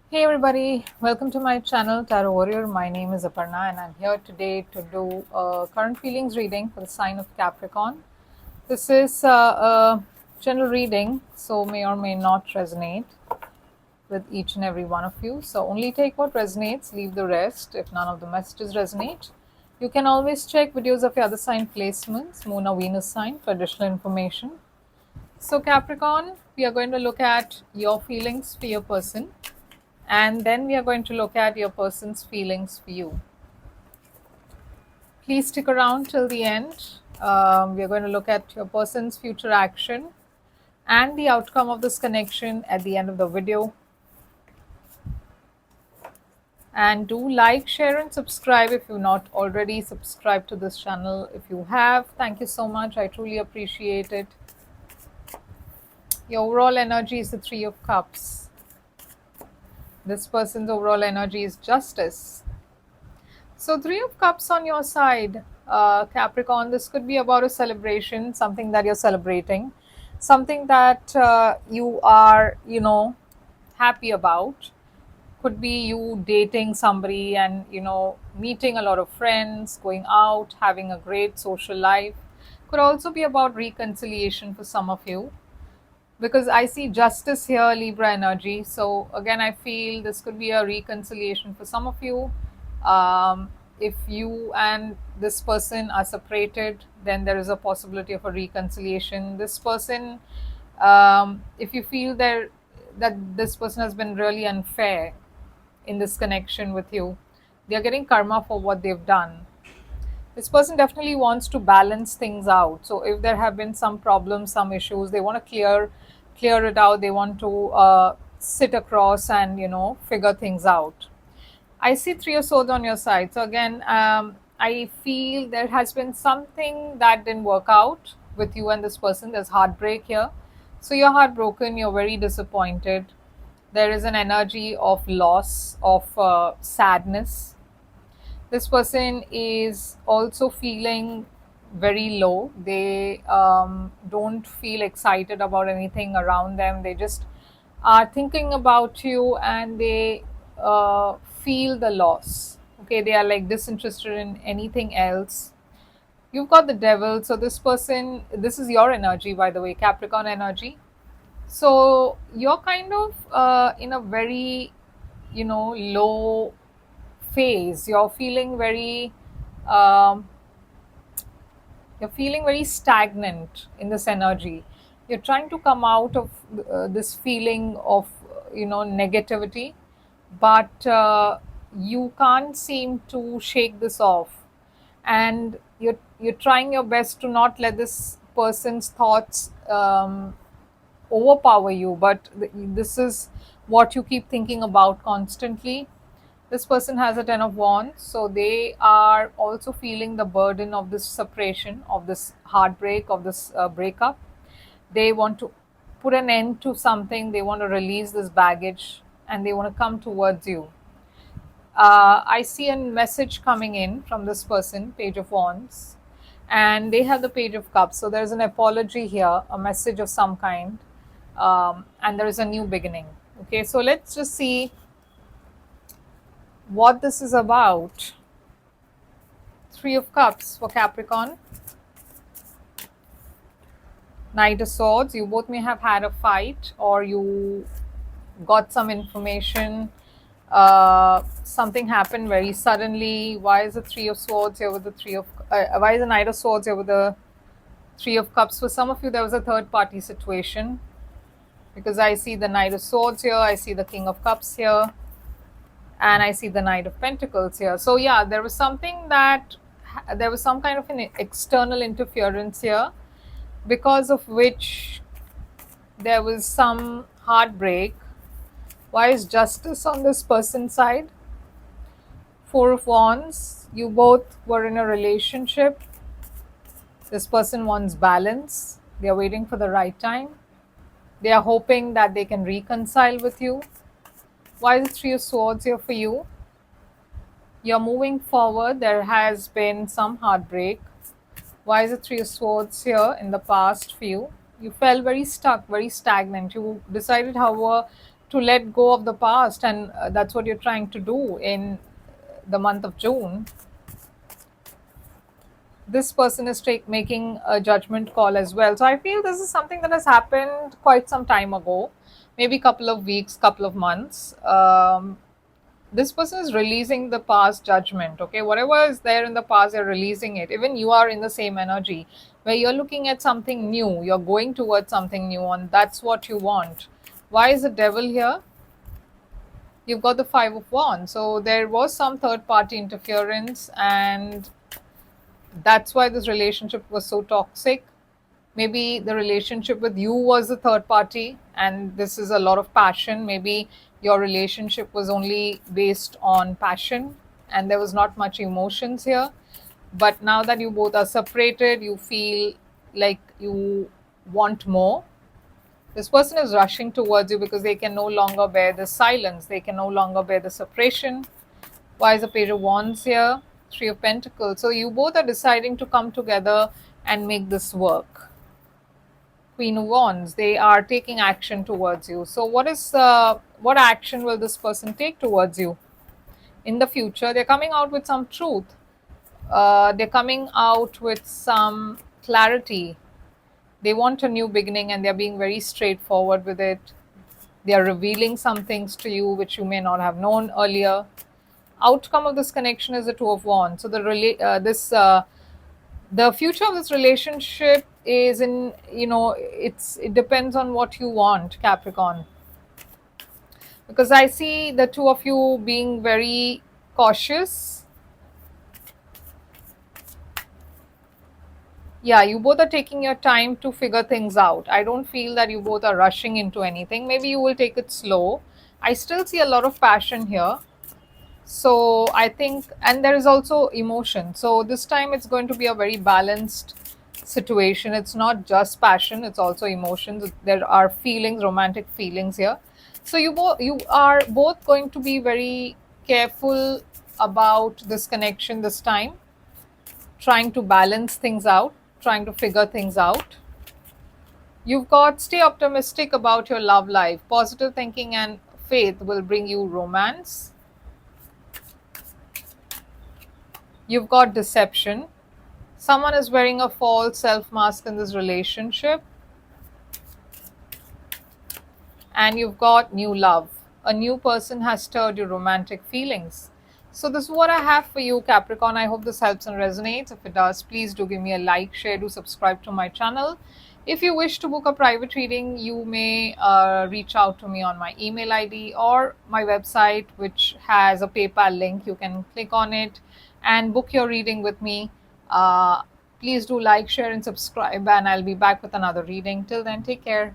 Hey everybody, welcome to my channel Tarot Warrior. My name is Aparna and I'm here today to do a current feelings reading for the sign of Capricorn. This is a general reading, so may or may not resonate with each and every one of you. So only take what resonates, leave the rest if none of the messages resonate. You can always check videos of your other sign placements, Moon or Venus sign, for additional information. So Capricorn, we are going to look at your feelings for your person, and then we are going to look at your person's feelings for you. Please stick around till the end. We are going to look at your person's future action and the outcome of this connection at the end of the video. And do like, share, and subscribe if you've not already subscribed to this channel. If you have, thank you so much. I truly appreciate it. Your overall energy is the Three of Cups. This person's overall energy is justice. So, Three of Cups on your side, Capricorn. This could be about a celebration, something that you're celebrating, something that you are, happy about. Could be you dating somebody and, meeting a lot of friends, going out, having a great social life. Could also be about reconciliation for some of you, because I see justice here, Libra energy. So again, I feel this could be a reconciliation for some of you. If you and this person are separated, then there is a possibility of a reconciliation. This person, if you feel that this person has been really unfair in this connection with you, they are getting karma for what they've done. This person definitely wants to balance things out. So if there have been some problems, some issues, they want to clear it out. They want to sit across and figure things out. I see Three of Swords on your side. So again, I feel there has been something that didn't work out with you and this person. There's heartbreak here. So you're heartbroken, you're very disappointed. There is an energy of loss, of sadness. This person is also feeling very low. They don't feel excited about anything around them. They just are thinking about you, and they feel the loss. Okay, they are like disinterested in anything else. You've got the devil. So this person, this is your energy, by the way, Capricorn energy. So you're kind of in a very low phase. Um, you're feeling very stagnant in this energy. You're trying to come out of this feeling of negativity, but you can't seem to shake this off, and you're trying your best to not let this person's thoughts overpower you, but this is what you keep thinking about constantly. This person has a Ten of Wands, so they are also feeling the burden of this separation, of this heartbreak, of this breakup. They want to put an end to something, they want to release this baggage, and they want to come towards you. I see a message coming in from this person, Page of Wands, and they have the Page of Cups. So there's an apology here, a message of some kind, and there is a new beginning. Okay, so let's just see what this is about. Three of Cups for Capricorn. Knight of Swords. You both may have had a fight, or you got some information. Something happened very suddenly. Why is the Three of Swords here with the why is the Knight of Swords here with the Three of Cups? For some of you, there was a third party situation, because I see the Knight of Swords here, I see the King of Cups here, and I see the Knight of Pentacles here. So yeah, there was some kind of an external interference here, because of which there was some heartbreak. Why is Justice on this person's side? Four of Wands. You both were in a relationship. This person wants balance. They are waiting for the right time. They are hoping that they can reconcile with you. Why is the Three of Swords here for you? You're moving forward. There has been some heartbreak. Why is the Three of Swords here in the past for you? You felt very stuck, very stagnant. You decided, however, to let go of the past, and that's what you're trying to do in the month of June. This person is making a judgment call as well. So I feel this is something that has happened quite some time ago, maybe couple of weeks, couple of months. This person is releasing the past judgment. Okay, whatever is there in the past, they're releasing it. Even you are in the same energy where you're looking at something new, you're going towards something new, and that's what you want. Why is the devil here? You've got the Five of Wands. So there was some third party interference, and that's why this relationship was so toxic. Maybe the relationship with you was the third party, and this is a lot of passion. Maybe your relationship was only based on passion and there was not much emotions here. But now that you both are separated, you feel like you want more. This person is rushing towards you because they can no longer bear the silence, they can no longer bear the separation. Why is the Page of Wands here? Three of Pentacles. So you both are deciding to come together and make this work. Queen of Wands. They are taking action towards you. So what action will this person take towards you in the future? They're coming out with some truth. They're coming out with some clarity. They want a new beginning, and they're being very straightforward with it. They are revealing some things to you which you may not have known earlier. Outcome of this connection is the Two of Wands. So the future of this relationship is in, it depends on what you want, Capricorn. Because I see the two of you being very cautious. Yeah, you both are taking your time to figure things out. I don't feel that you both are rushing into anything. Maybe you will take it slow. I still see a lot of passion here. So I think, and there is also emotion. So this time it's going to be a very balanced situation. It's not just passion, it's also emotions. There are feelings, romantic feelings here. So you are both going to be very careful about this connection this time, trying to balance things out, trying to figure things out. You've got stay optimistic about your love life. Positive thinking and faith will bring you romance. You've got deception. Someone is wearing a false self mask in this relationship. And you've got new love. A new person has stirred your romantic feelings. So this is what I have for you, Capricorn. I hope this helps and resonates. If it does, please do give me a like, share, do subscribe to my channel. If you wish to book a private reading, you may reach out to me on my email ID or my website, which has a PayPal link. You can click on it and book your reading with me. Please do like, share, and subscribe, and I'll be back with another reading. Till then, take care.